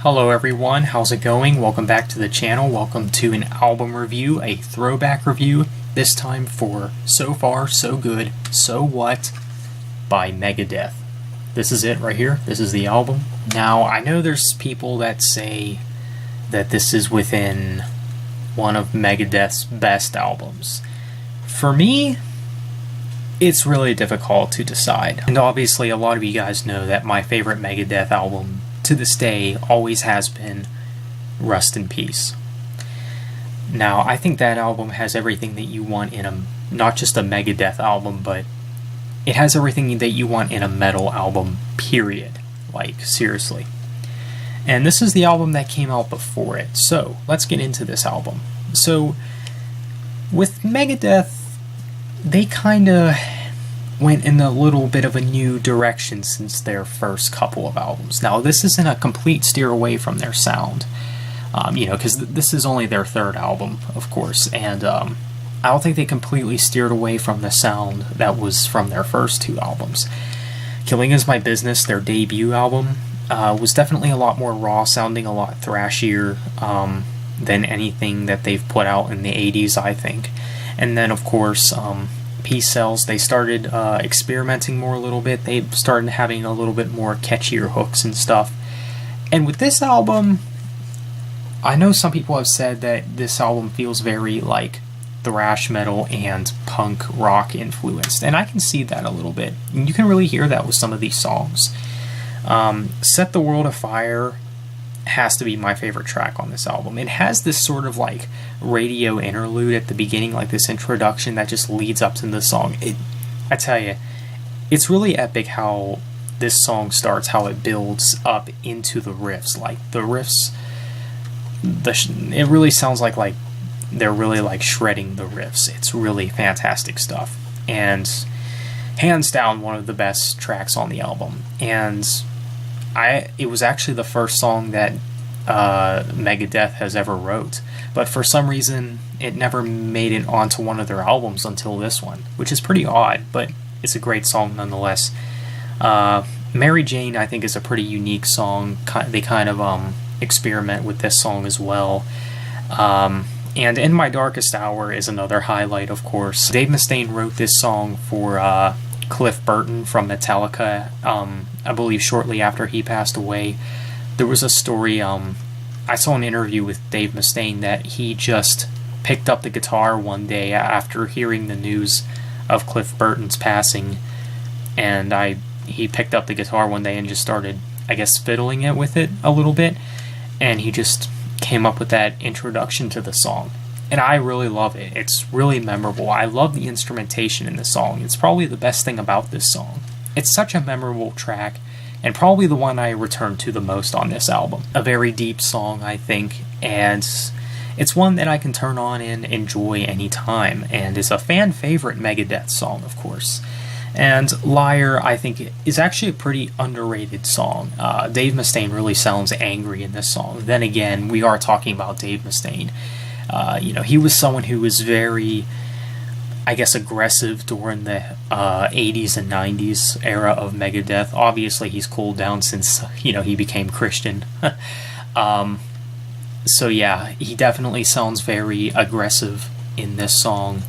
Hello everyone, how's it going? Welcome back to the channel. Welcome to an album review, a throwback review, this time for So Far, So Good, So What by Megadeth. This is it right here. This is the album. Now, I know there's people that say that this is within one of Megadeth's best albums. For me, it's really difficult to decide. And obviously, a lot of you guys know that my favorite Megadeth album to this day always has been Rust in Peace. Now, I think that album has everything that you want in not just a Megadeth album, but it has everything that you want in a metal album, period. Like, seriously. And this is the album that came out before it. So, let's get into this album. So, with Megadeth, they kinda went in a little bit of a new direction since their first couple of albums. Now, this isn't a complete steer away from their sound, because this is only their third album, of course, and I don't think they completely steered away from the sound that was from their first two albums. Killing Is My Business, their debut album, was definitely a lot more raw sounding, a lot thrashier than anything that they've put out in the 80s, I think. And then, of course, Peace Sells, they started experimenting more a little bit. They started having a little bit more catchier hooks and stuff. And with this album, I know some people have said that this album feels very like thrash metal and punk rock influenced, and I can see that a little bit. And you can really hear that with some of these songs. Set the World Afire has to be my favorite track on this album. It has this sort of like radio interlude at the beginning, like this introduction that just leads up to the song. I tell you, it's really epic how this song starts, how it builds up into the riffs. Like the riffs, it really sounds like they're really like shredding the riffs. It's really fantastic stuff, and hands down one of the best tracks on the album. And it was actually the first song that Megadeth has ever wrote, but for some reason it never made it onto one of their albums until this one, which is pretty odd, but it's a great song nonetheless. Mary Jane, I think, is a pretty unique song. They kind of experiment with this song as well. And In My Darkest Hour is another highlight, of course. Dave Mustaine wrote this song for Cliff Burton from Metallica, I believe shortly after he passed away. There was a story, I saw an interview with Dave Mustaine that he just picked up the guitar one day after hearing the news of Cliff Burton's passing, and he picked up the guitar one day and just started, I guess, fiddling it with it a little bit, and he just came up with that introduction to the song. And I really love it. It's really memorable. I love the instrumentation in the song. It's probably the best thing about this song. It's such a memorable track, and probably the one I return to the most on this album. A very deep song, I think, and it's one that I can turn on and enjoy anytime, and is a fan favorite Megadeth song, of course. And Liar, I think, is actually a pretty underrated song. Dave Mustaine really sounds angry in this song. Then again, we are talking about Dave Mustaine. He was someone who was very, I guess, aggressive during the 80s and 90s era of Megadeth. Obviously, he's cooled down since, he became Christian. So yeah, he definitely sounds very aggressive in this song.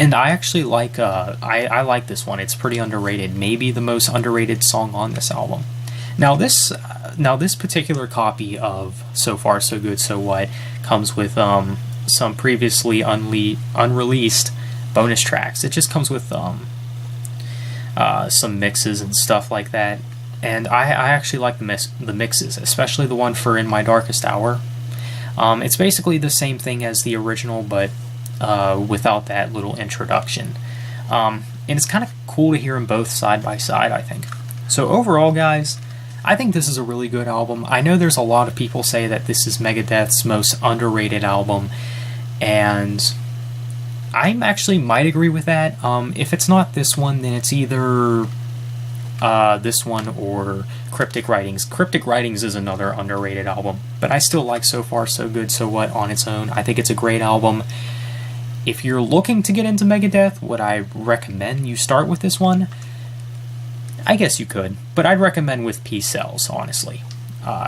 And I actually like, I like this one. It's pretty underrated. Maybe the most underrated song on this album. Now this particular copy of So Far, So Good, So What comes with some previously unreleased bonus tracks. It just comes with some mixes and stuff like that. And I actually like the mixes, especially the one for In My Darkest Hour. It's basically the same thing as the original, but without that little introduction. And it's kind of cool to hear them both side by side, I think. So overall, guys, I think this is a really good album. I know there's a lot of people say that this is Megadeth's most underrated album, and I actually might agree with that. If it's not this one, then it's either this one or Cryptic Writings. Cryptic Writings is another underrated album, but I still like So Far, So Good, So What on its own. I think it's a great album. If you're looking to get into Megadeth, would I recommend you start with this one? I guess you could, but I'd recommend with Peace Sells, honestly.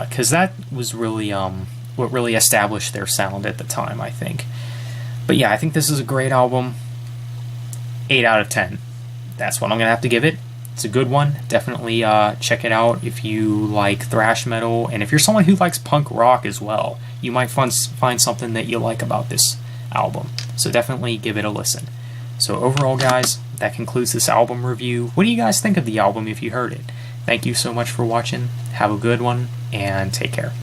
because that was really what really established their sound at the time, I think. But yeah, I think this is a great album. 8 out of 10. That's what I'm going to have to give it. It's a good one. Definitely check it out if you like thrash metal, and if you're someone who likes punk rock as well, you might find something that you like about this album. So definitely give it a listen. So overall, guys, that concludes this album review. What do you guys think of the album if you heard it? Thank you so much for watching. Have a good one, and take care.